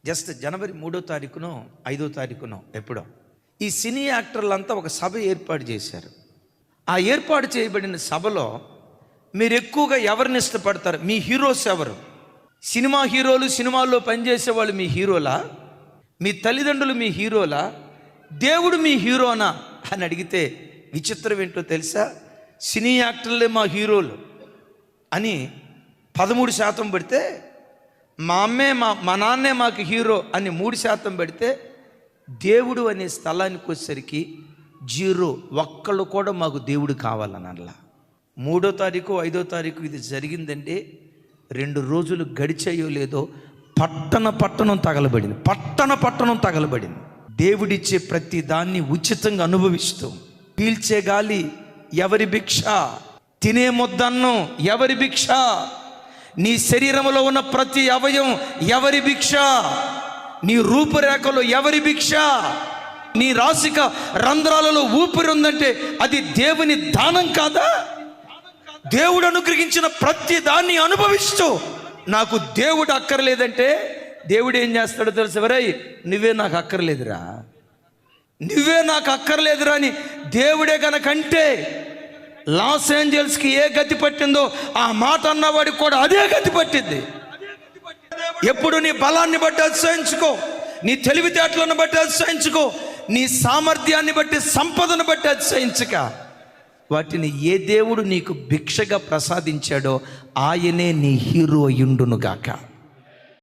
Just జనవరి 3వ తారీఖునో 5వ తారీఖునో ఎప్పుడో ఈ సినీ యాక్టర్లంతా ఒక సభ ఏర్పాటు చేశారు. ఆ ఏర్పాటు చేయబడిన సభలో మీరు ఎక్కువగా ఎవరిని ఇష్టపడతారు? మీ హీరోస్ ఎవరు? సినిమా హీరోలు, సినిమాల్లో పనిచేసే వాళ్ళు మీ హీరోలా? మీ తల్లిదండ్రులు మీ హీరోలా? దేవుడు మీ హీరోనా అని అడిగితే విచిత్రం ఏంటో తెలుసా? సినీ యాక్టర్లే మా హీరోలు అని 13% పెడితే, మా అమ్మే మా నాన్నే మాకు హీరో అని 3% పెడితే, దేవుడు అనే స్థలానికి వచ్చేసరికి 0. ఒక్కళ్ళు కూడా మాకు దేవుడు కావాలని అనలా. 3వ తారీఖు 5వ తారీఖు ఇది జరిగిందంటే 2 రోజులు గడిచాయో లేదో పట్టణం తగలబడింది. పట్టణం తగలబడింది. దేవుడిచ్చే ప్రతి దాన్ని ఉచితంగా అనుభవిస్తూ, పీల్చే గాలి ఎవరి భిక్ష, తినే ముద్దన్నం ఎవరి భిక్ష, నీ శరీరంలో ఉన్న ప్రతి అవయవం ఎవరి భిక్ష, నీ రూపురేఖలు ఎవరి భిక్ష, నీ రాసిక రంధ్రాలలో ఊపిరి ఉందంటే అది దేవుని దానం కాదా? దేవుడు అనుగ్రహించిన ప్రతి దాన్ని అనుభవిస్తూ నాకు దేవుడు అక్కర్లేదంటే దేవుడు ఏం చేస్తాడో తెలుసు? ఎవరై నువ్వే నాకు అక్కర్లేదురా, నువ్వే నాకు అక్కర్లేదురా అని దేవుడే కనుకంటే లాస్ ఏంజల్స్కి ఏ గతి పట్టిందో ఆ మాట అన్నవాడికి కూడా అదే గతి పట్టింది. ఎప్పుడు నీ బలాన్ని బట్టి అతిశయించుకో, నీ తెలివితేటలను బట్టి అతిశయించుకో, నీ సామర్థ్యాన్ని బట్టి, సంపదను బట్టి అతిశయించక, వాటిని ఏ దేవుడు నీకు భిక్షగా ప్రసాదించాడో ఆయనే నీ హీరో అయ్యుండునుగాక.